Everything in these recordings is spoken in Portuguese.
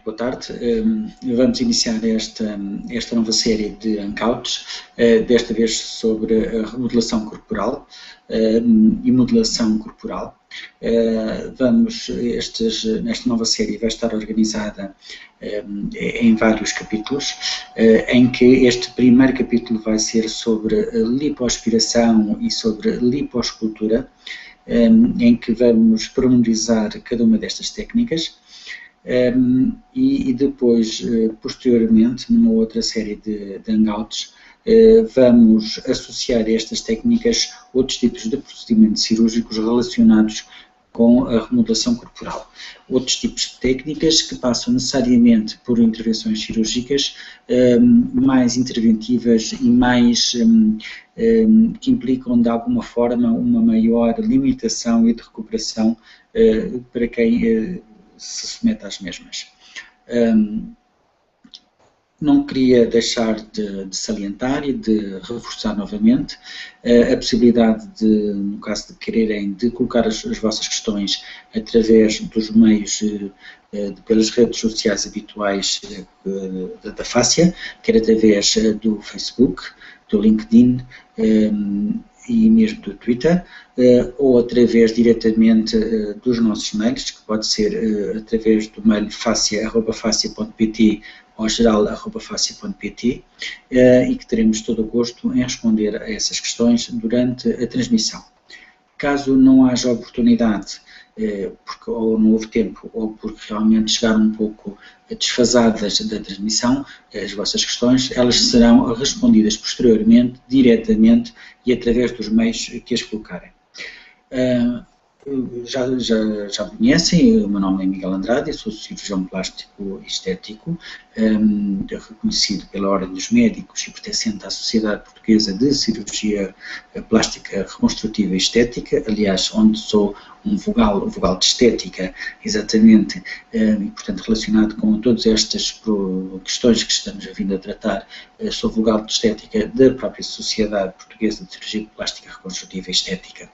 muito boa tarde. Vamos iniciar esta nova série de Hangouts, desta vez sobre a remodelação corporal e modelação corporal. Nesta nova série vai estar organizada em vários capítulos, em que este primeiro capítulo vai ser sobre lipoaspiração e sobre lipoescultura, em que vamos pormenorizar cada uma destas técnicas. E depois, posteriormente, numa outra série de hangouts, vamos associar a estas técnicas outros tipos de procedimentos cirúrgicos relacionados com a remodelação corporal. Outros tipos de técnicas que passam necessariamente por intervenções cirúrgicas mais interventivas e mais que implicam de alguma forma uma maior limitação e de recuperação para quem se submete às mesmas. Não queria deixar de salientar e de reforçar novamente a possibilidade de, no caso de quererem, de colocar as vossas questões através dos meios, pelas redes sociais habituais da Fácia, quer através do Facebook, do LinkedIn e mesmo do Twitter, ou através diretamente dos nossos mails, que pode ser através do mail facia@facia.pt ou geral@facia.pt, e que teremos todo o gosto em responder a essas questões durante a transmissão. Caso não haja oportunidade, porque ou não houve tempo, ou porque realmente chegaram um pouco desfasadas da transmissão, as vossas questões, elas serão respondidas posteriormente, diretamente e através dos meios que as colocarem. Já me conhecem, o meu nome é Miguel Andrade, sou cirurgião plástico e estético, reconhecido pela Ordem dos Médicos e pertencente à Sociedade Portuguesa de Cirurgia Plástica Reconstrutiva e Estética, aliás, onde sou um vogal de estética, exatamente, e portanto relacionado com todas estas questões que estamos vindo a tratar, sou vogal de estética da própria Sociedade Portuguesa de Cirurgia Plástica Reconstrutiva e Estética.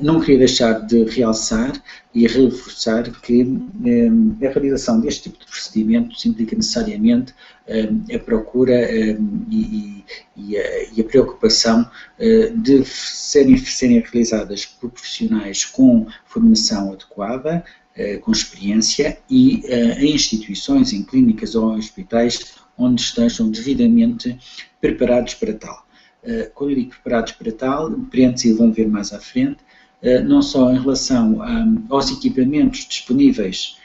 Não queria deixar de realçar e reforçar que a realização deste tipo de procedimentos implica necessariamente a procura e a preocupação de serem realizadas por profissionais com formação adequada, com experiência e em instituições, em clínicas ou em hospitais onde estejam devidamente preparados para tal. Quando eu digo preparados para tal, prende-se e vão ver mais à frente, não só em relação aos equipamentos disponíveis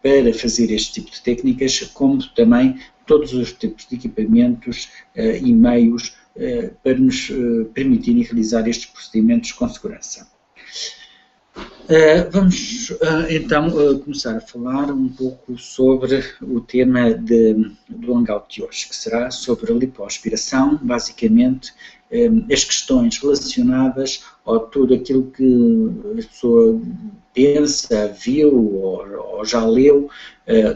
para fazer este tipo de técnicas, como também todos os tipos de equipamentos e meios para nos permitirem realizar estes procedimentos com segurança. Vamos então começar a falar um pouco sobre o tema do hangout de hoje, que será sobre a lipoaspiração, basicamente as questões relacionadas a tudo aquilo que a pessoa pensa, viu ou já leu,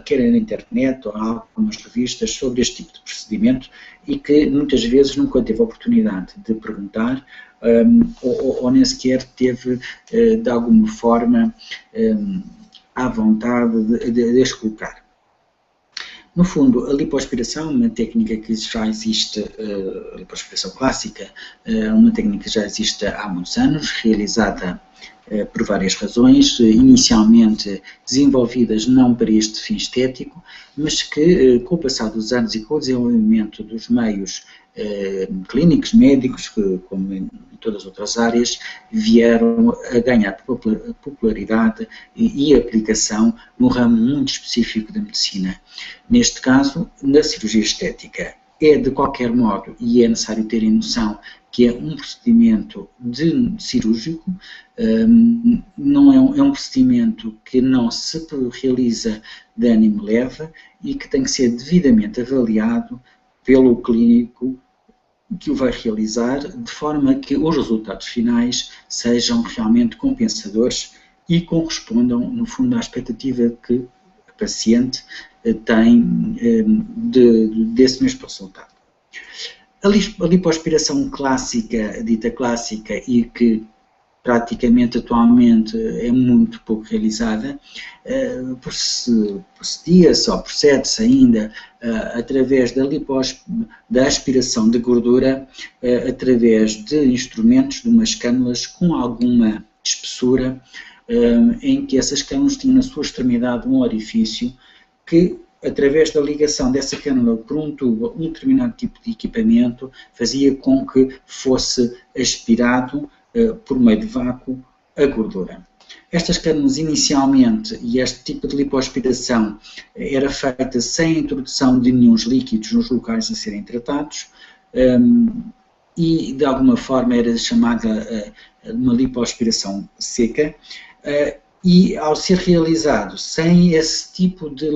quer na internet ou em algumas revistas, sobre este tipo de procedimento e que muitas vezes nunca teve a oportunidade de perguntar ou nem sequer teve, de alguma forma, à vontade de as colocar. No fundo, a lipoaspiração é uma técnica que já existe, a lipoaspiração clássica, uma técnica que já existe há muitos anos, realizada por várias razões, inicialmente desenvolvidas não para este fim estético, mas que com o passar dos anos e com o desenvolvimento dos meios clínicos, médicos, como em todas as outras áreas, vieram a ganhar popularidade e aplicação no ramo muito específico da medicina. Neste caso, na cirurgia estética. É de qualquer modo, e é necessário terem noção, que é um procedimento cirúrgico, é um procedimento que não se realiza de ânimo leve e que tem que ser devidamente avaliado pelo clínico que o vai realizar, de forma que os resultados finais sejam realmente compensadores e correspondam, no fundo, à expectativa que o paciente tem desse mesmo resultado. A lipoaspiração clássica, dita clássica, e que praticamente atualmente é muito pouco realizada, procedia-se ou procede-se ainda através da aspiração de gordura, através de instrumentos, de umas cânulas com alguma espessura, em que essas cânulas tinham na sua extremidade um orifício que, através da ligação dessa cânula por um tubo, um determinado tipo de equipamento, fazia com que fosse aspirado por meio de vácuo a gordura. Estas cânulas inicialmente, e este tipo de lipoaspiração era feita sem a introdução de nenhum líquidos nos locais a serem tratados, e de alguma forma era chamada uma lipoaspiração seca, e ao ser realizado sem esse tipo de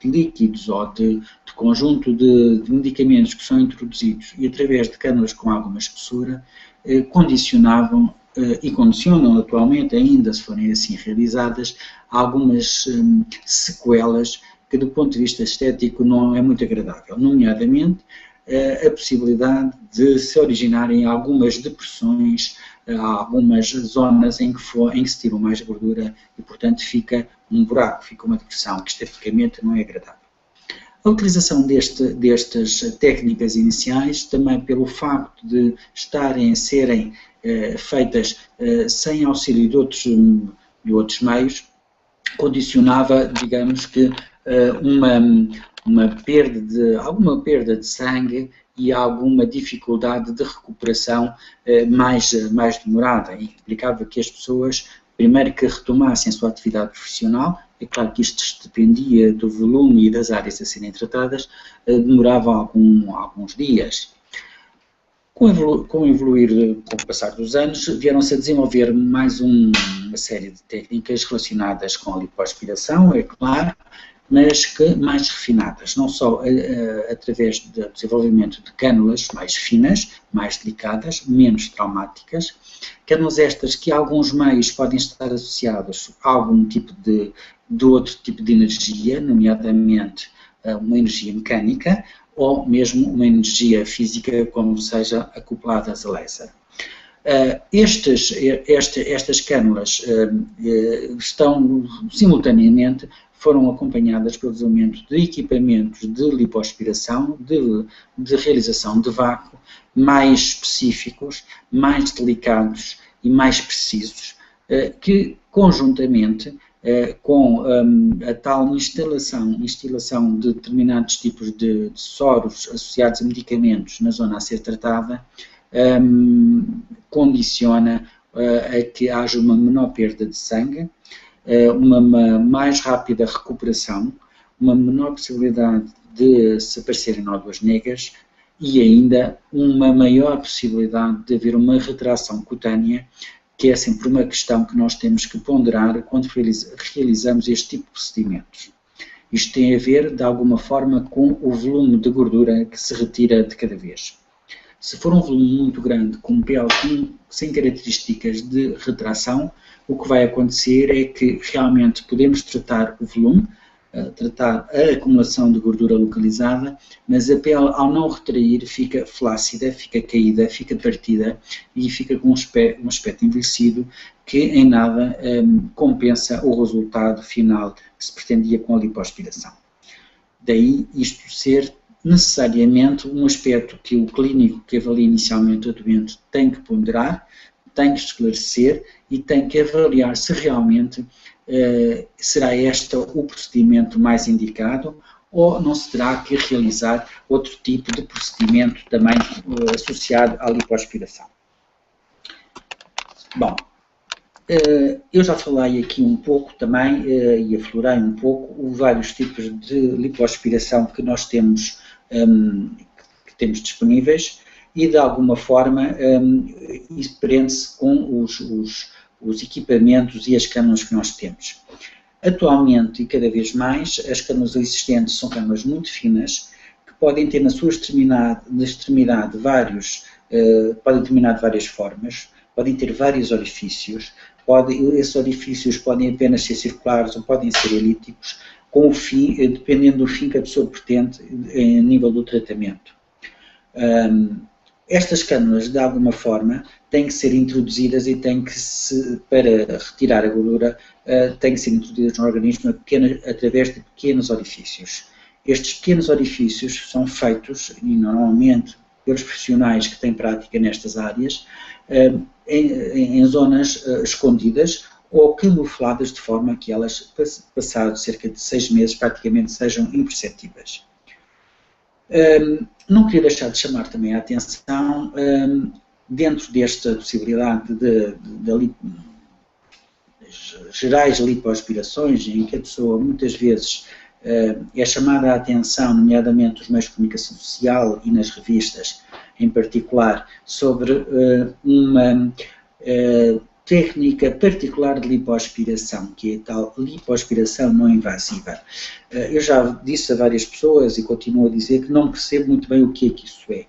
líquidos ou de conjunto de medicamentos que são introduzidos e através de cânulas com alguma espessura, condicionavam e condicionam atualmente, ainda se forem assim realizadas, algumas sequelas que do ponto de vista estético não é muito agradável, nomeadamente a possibilidade de se originarem algumas depressões, algumas zonas em que se tira mais gordura e, portanto, fica um buraco, fica uma depressão, que esteticamente não é agradável. A utilização destas técnicas iniciais, também pelo facto de serem feitas sem auxílio de outros meios, condicionava, digamos que, alguma perda de sangue e alguma dificuldade de recuperação mais demorada. E implicava que as pessoas, primeiro que retomassem a sua atividade profissional, é claro que isto dependia do volume e das áreas a serem tratadas, demorava alguns dias. Com o passar dos anos, vieram-se a desenvolver mais uma série de técnicas relacionadas com a lipoaspiração, é claro, mas que mais refinadas, não só através do desenvolvimento de cânulas mais finas, mais delicadas, menos traumáticas, cânulas estas que alguns meios podem estar associados a algum tipo de outro tipo de energia, nomeadamente uma energia mecânica, ou mesmo uma energia física, como seja acopladas a laser. Estas cânulas foram acompanhadas pelo desenvolvimento de equipamentos de lipoaspiração, de realização de vácuo, mais específicos, mais delicados e mais precisos, que conjuntamente com a tal instalação de determinados tipos de soros associados a medicamentos na zona a ser tratada, condiciona a que haja uma menor perda de sangue, uma mais rápida recuperação, uma menor possibilidade de se aparecerem nódulas negras e ainda uma maior possibilidade de haver uma retração cutânea, que é sempre uma questão que nós temos que ponderar quando realizamos este tipo de procedimentos. Isto tem a ver, de alguma forma, com o volume de gordura que se retira de cada vez. Se for um volume muito grande, com pele sem características de retração, o que vai acontecer é que realmente podemos tratar o volume, tratar a acumulação de gordura localizada, mas a pele, ao não retrair, fica flácida, fica caída, fica partida e fica com um aspecto envelhecido que em nada compensa o resultado final que se pretendia com a lipoaspiração. Daí isto ser necessariamente um aspecto que o clínico que avalia inicialmente o doente tem que ponderar, tem que esclarecer e tem que avaliar se realmente será este o procedimento mais indicado ou não se terá que realizar outro tipo de procedimento também associado à lipoaspiração. Bom, eu já falei aqui um pouco também e aflorei um pouco os vários tipos de lipoaspiração que nós temos, disponíveis e de alguma forma isso prende-se com os equipamentos e as cânulas que nós temos. Atualmente, e cada vez mais, as cânulas existentes são cânulas muito finas, que podem ter na sua extremidade podem terminar de várias formas, podem ter vários orifícios, esses orifícios podem apenas ser circulares ou podem ser elípticos, com o fim, dependendo do fim que a pessoa pretende em nível do tratamento. Estas cânulas, de alguma forma, têm que ser introduzidas e para retirar a gordura, têm que ser introduzidas no organismo através de pequenos orifícios. Estes pequenos orifícios são feitos, e normalmente pelos profissionais que têm prática nestas áreas, em zonas escondidas ou camufladas de forma que elas, passados cerca de 6 meses, praticamente sejam imperceptíveis. Não queria deixar de chamar também a atenção, dentro desta possibilidade de gerais lipoaspirações, em que a pessoa muitas vezes é chamada a atenção, nomeadamente nos meios de comunicação social e nas revistas, em particular, sobre uma técnica particular de lipoaspiração, que é a tal lipoaspiração não invasiva. Eu já disse a várias pessoas e continuo a dizer que não percebo muito bem o que é que isso é.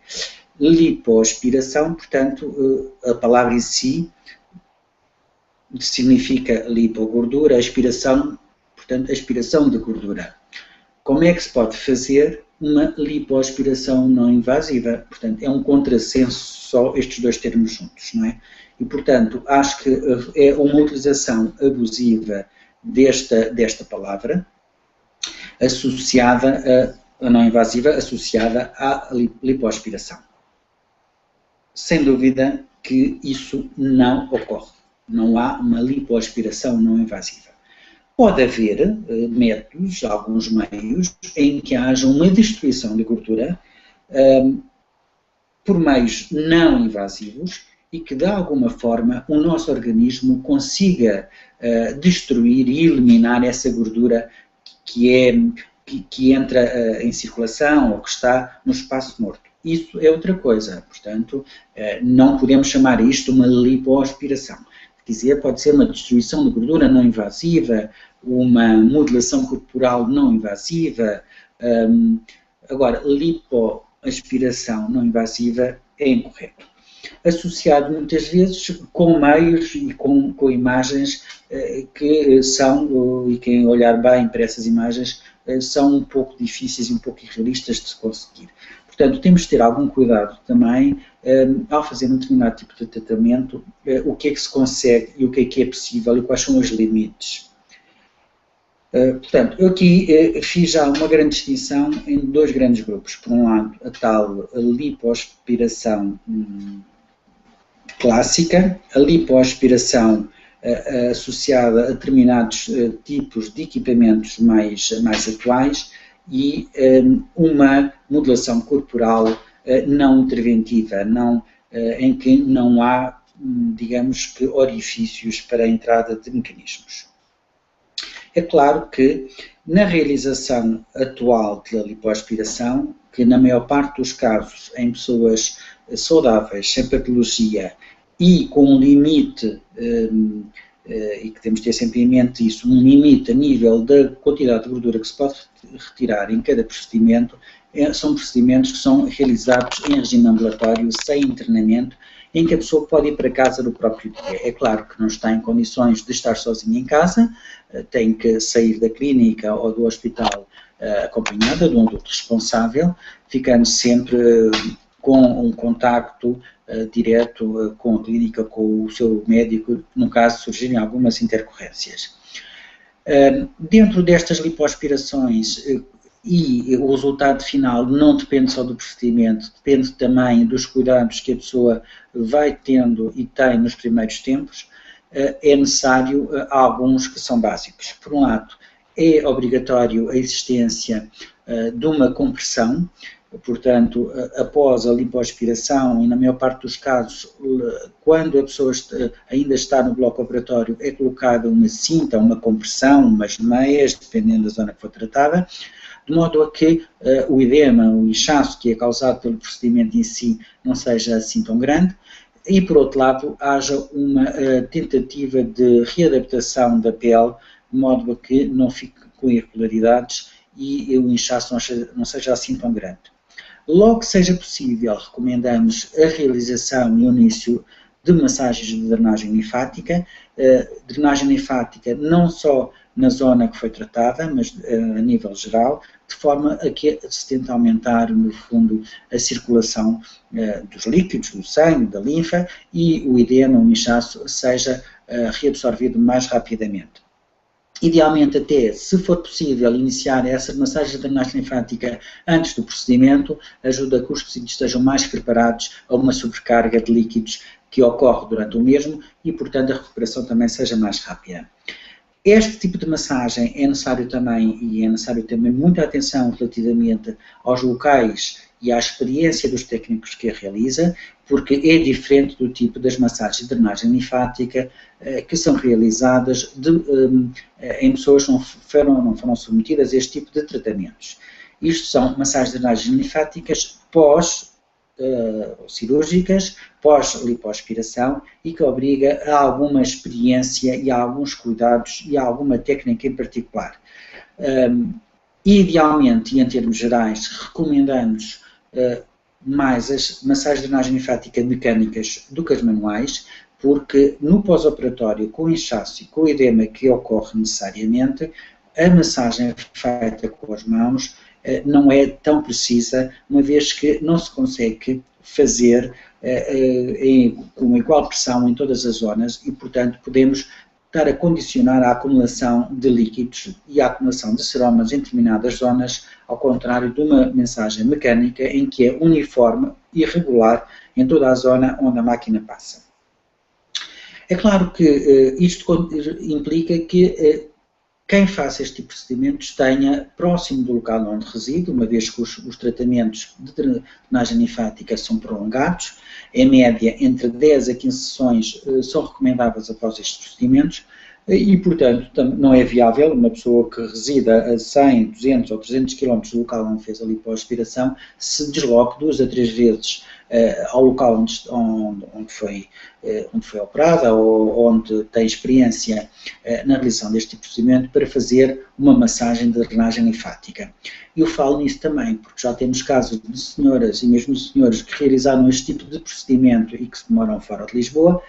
Lipoaspiração, portanto, a palavra em si significa lipogordura, aspiração, portanto, aspiração de gordura. Como é que se pode fazer uma lipoaspiração não invasiva? Portanto, é um contrassenso só estes dois termos juntos, não é? E, portanto, acho que é uma utilização abusiva desta palavra, associada a não invasiva, associada à lipoaspiração. Sem dúvida que isso não ocorre. Não há uma lipoaspiração não invasiva. Pode haver métodos, alguns meios, em que haja uma destruição de gordura por meios não invasivos e que, de alguma forma, o nosso organismo consiga destruir e eliminar essa gordura que entra em circulação ou que está no espaço morto. Isso é outra coisa, portanto, não podemos chamar isto uma lipoaspiração. Quer dizer, pode ser uma destruição de gordura não invasiva, uma modelação corporal não invasiva. Agora, lipoaspiração não invasiva é incorreto. Associado muitas vezes com meios e com imagens que são, e quem olhar bem para essas imagens, são um pouco difíceis e um pouco irrealistas de se conseguir. Portanto, temos de ter algum cuidado também ao fazer um determinado tipo de tratamento, o que é que se consegue e o que é possível e quais são os limites. Portanto, eu aqui fiz já uma grande distinção em dois grandes grupos. Por um lado, a tal lipoaspiração clássica, a lipoaspiração associada a determinados tipos de equipamentos mais atuais e uma modelação corporal não interventiva, em que não há, digamos que, orifícios para a entrada de mecanismos. É claro que na realização atual da lipoaspiração, que na maior parte dos casos em pessoas saudáveis, sem patologia e com um limite, e que temos de ter sempre em mente isso, um limite a nível da quantidade de gordura que se pode retirar em cada procedimento, são procedimentos que são realizados em regime ambulatório, sem internamento, em que a pessoa pode ir para casa no próprio dia. É claro que não está em condições de estar sozinha em casa, tem que sair da clínica ou do hospital acompanhada de um adulto responsável, ficando sempre com um contacto direto com a clínica, com o seu médico, no caso surgirem algumas intercorrências. Dentro destas lipoaspirações, e o resultado final não depende só do procedimento, depende também dos cuidados que a pessoa vai tendo e tem nos primeiros tempos, é necessário alguns que são básicos. Por um lado, é obrigatório a existência de uma compressão, portanto, após a lipoaspiração, e na maior parte dos casos, quando a pessoa ainda está no bloco operatório, é colocada uma cinta, uma compressão, umas meias, dependendo da zona que for tratada, de modo a que o edema, o inchaço que é causado pelo procedimento em si não seja assim tão grande, e por outro lado haja uma tentativa de readaptação da pele, de modo a que não fique com irregularidades e o inchaço não seja assim tão grande. Logo que seja possível, recomendamos a realização e o início de massagens de drenagem linfática não só na zona que foi tratada, mas a nível geral, de forma a que se tente aumentar, no fundo, a circulação dos líquidos, do sangue, da linfa, e o edema, o inchaço, seja reabsorvido mais rapidamente. Idealmente até, se for possível, iniciar essa massagem de drenagem linfática antes do procedimento, ajuda a que os tecidos estejam mais preparados a uma sobrecarga de líquidos que ocorre durante o mesmo e, portanto, a recuperação também seja mais rápida. Este tipo de massagem é necessário também, e é necessário também muita atenção relativamente aos locais e à experiência dos técnicos que a realiza, porque é diferente do tipo das massagens de drenagem linfática que são realizadas em pessoas que não foram submetidas a este tipo de tratamentos. Isto são massagens de drenagem linfáticas cirúrgicas, pós-lipoaspiração e que obriga a alguma experiência e a alguns cuidados e a alguma técnica em particular. Idealmente, e em termos gerais, recomendamos mais as massagens de drenagem linfática mecânicas do que as manuais, porque no pós-operatório, com o inchaço e com o edema que ocorre necessariamente, a massagem feita com as mãos não é tão precisa, uma vez que não se consegue fazer com uma igual pressão em todas as zonas e, portanto, podemos estar a condicionar a acumulação de líquidos e a acumulação de seromas em determinadas zonas, ao contrário de uma massagem mecânica em que é uniforme e regular em toda a zona onde a máquina passa. É claro que isto implica que quem faça este tipo de procedimentos tenha próximo do local onde reside, uma vez que os tratamentos de drenagem linfática são prolongados, em média entre 10 a 15 sessões são recomendáveis após estes procedimentos e, portanto, não é viável uma pessoa que resida a 100, 200 ou 300 km do local onde fez a lipoaspiração se desloque 2 a 3 vezes ao local onde foi operada ou onde tem experiência na realização deste tipo de procedimento para fazer uma massagem de drenagem linfática. Eu falo nisso também porque já temos casos de senhoras e mesmo senhores que realizaram este tipo de procedimento e que se demoram fora de Lisboa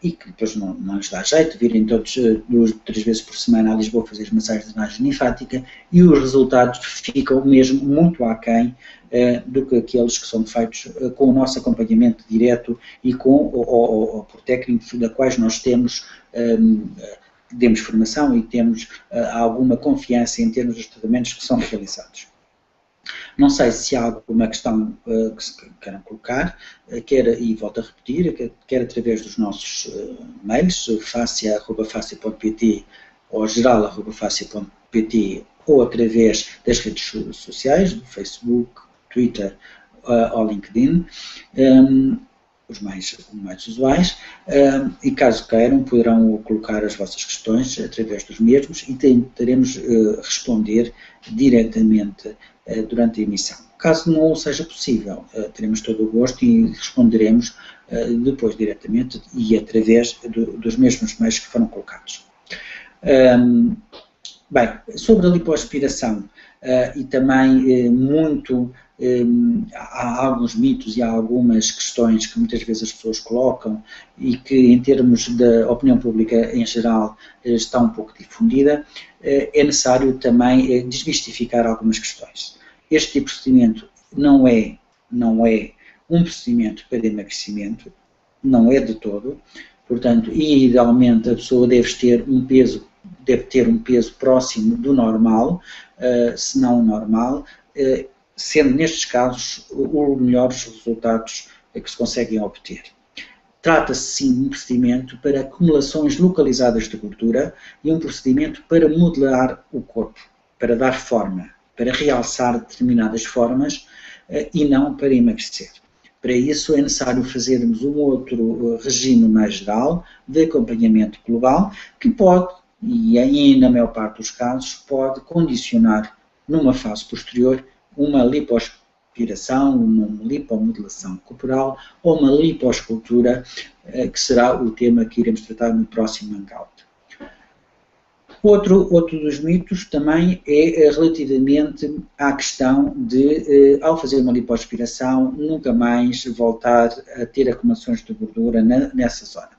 e que depois não lhes dá jeito de virem todos 2 ou 3 vezes por semana a Lisboa fazer as massagens de drenagem linfática e os resultados ficam mesmo muito aquém do que aqueles que são feitos com o nosso acompanhamento direto e ou por técnicos da quais nós temos formação e temos alguma confiança em termos dos tratamentos que são realizados. Não sei se há alguma questão que queiram colocar, e volto a repetir, quer através dos nossos mails, facia@facia.pt ou geral@facia.pt ou através das redes sociais, do Facebook, Twitter ou LinkedIn, os mais usuais, e caso queiram poderão colocar as vossas questões através dos mesmos e tentaremos responder diretamente durante a emissão. Caso não seja possível, teremos todo o gosto e responderemos depois diretamente e através dos mesmos meios que foram colocados. Bem, sobre a lipoaspiração e também há alguns mitos e há algumas questões que muitas vezes as pessoas colocam e que em termos da opinião pública em geral está um pouco difundida, é necessário também desmistificar algumas questões. Este tipo de procedimento não é um procedimento para emagrecimento, não é de todo, portanto, idealmente a pessoa deve ter um peso próximo do normal, se não normal, sendo nestes casos os melhores resultados que se conseguem obter. Trata-se sim de um procedimento para acumulações localizadas de gordura e um procedimento para modelar o corpo, para dar forma, para realçar determinadas formas e não para emagrecer. Para isso é necessário fazermos um outro regime mais geral de acompanhamento global que pode, e na maior parte dos casos, pode condicionar numa fase posterior uma lipoaspiração, uma lipomodelação corporal ou uma lipoescultura, que será o tema que iremos tratar no próximo hangout. Outro dos mitos também é relativamente à questão de, ao fazer uma lipoaspiração, nunca mais voltar a ter acumulações de gordura nessa zona.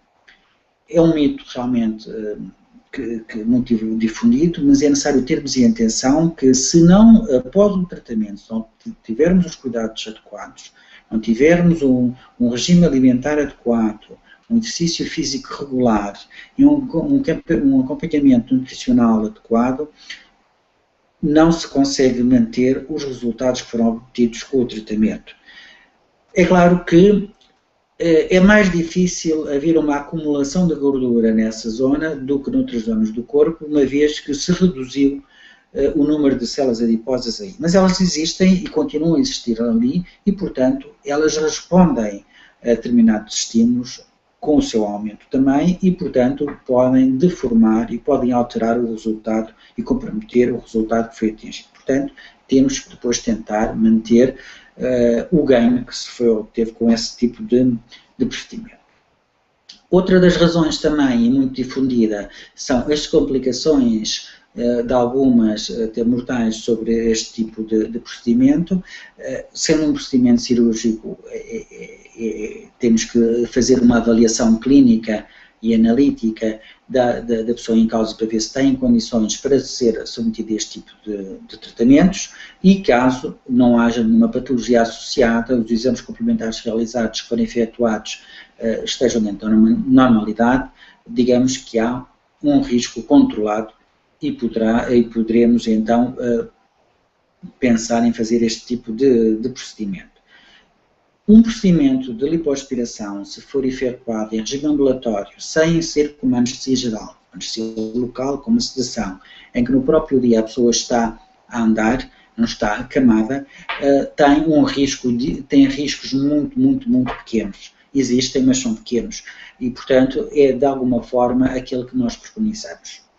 É um mito realmente muito difundido, mas é necessário termos em atenção que, se não, após o tratamento, se não tivermos os cuidados adequados, não tivermos um regime alimentar adequado, um exercício físico regular e um acompanhamento nutricional adequado, não se consegue manter os resultados que foram obtidos com o tratamento. É claro que é mais difícil haver uma acumulação de gordura nessa zona do que noutras zonas do corpo, uma vez que se reduziu o número de células adiposas aí. Mas elas existem e continuam a existir ali e, portanto, elas respondem a determinados estímulos com o seu aumento também e, portanto, podem deformar e podem alterar o resultado e comprometer o resultado que foi atingido. Portanto, temos que depois tentar manter o ganho que se obteve com esse tipo de procedimento. Outra das razões também, e muito difundida, são as complicações de algumas até mortais sobre este tipo de procedimento. Sendo um procedimento cirúrgico, temos que fazer uma avaliação clínica e analítica da pessoa em causa para ver se tem condições para ser submetida a este tipo de tratamentos e, caso não haja nenhuma patologia associada, os exames complementares realizados que forem efetuados estejam dentro da normalidade, digamos que há um risco controlado e poderemos então pensar em fazer este tipo de procedimento. Um procedimento de lipoaspiração, se for efetuado em regime ambulatório, sem ser com uma anestesia geral, anestesia local, com uma sedação, em que no próprio dia a pessoa está a andar, não está acamada, tem riscos muito pequenos. Existem, mas são pequenos. E, portanto, é de alguma forma aquele que nós preconizamos.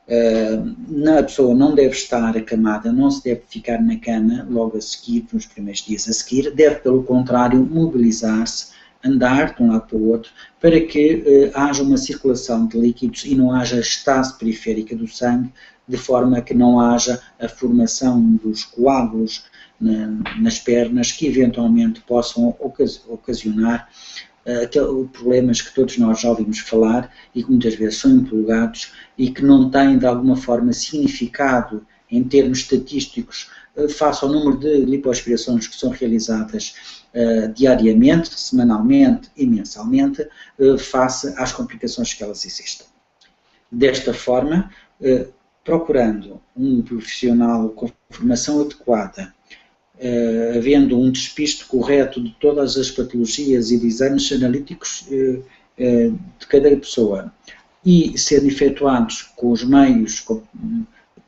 A pessoa não deve estar acamada, não se deve ficar na cama logo a seguir, nos primeiros dias a seguir, deve, pelo contrário, mobilizar-se, andar de um lado para o outro, para que haja uma circulação de líquidos e não haja estase periférica do sangue, de forma que não haja a formação dos coágulos nas pernas, que eventualmente possam ocasionar problemas que todos nós já ouvimos falar e que muitas vezes são empolgados e que não têm de alguma forma significado em termos estatísticos face ao número de lipoaspirações que são realizadas diariamente, semanalmente e mensalmente, face às complicações que elas existem. Desta forma, procurando um profissional com formação adequada, havendo um despiste correto de todas as patologias e de exames analíticos de cada pessoa e sendo efetuados com os meios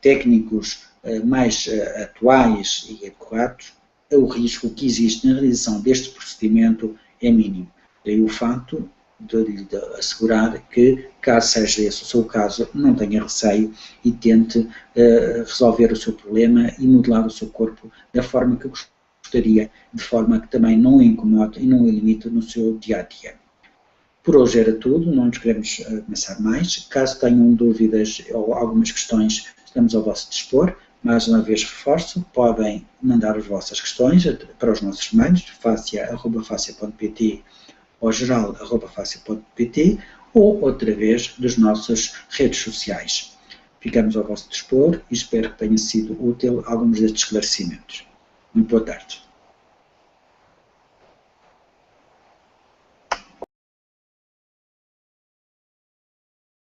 técnicos mais atuais e adequados, o risco que existe na realização deste procedimento é mínimo. Daí o facto de lhe assegurar que, caso seja esse o seu caso, não tenha receio e tente resolver o seu problema e modelar o seu corpo da forma que gostaria, de forma que também não o incomode e não o limite no seu dia-a-dia. Por hoje era tudo, não nos queremos começar mais. Caso tenham dúvidas ou algumas questões, estamos ao vosso dispor. Mais uma vez reforço, podem mandar as vossas questões para os nossos e-mails, facia@facia.pt ou geral@facia.pt ou outra vez das nossas redes sociais. Ficamos ao vosso dispor e espero que tenha sido útil alguns destes esclarecimentos. Muito boa tarde.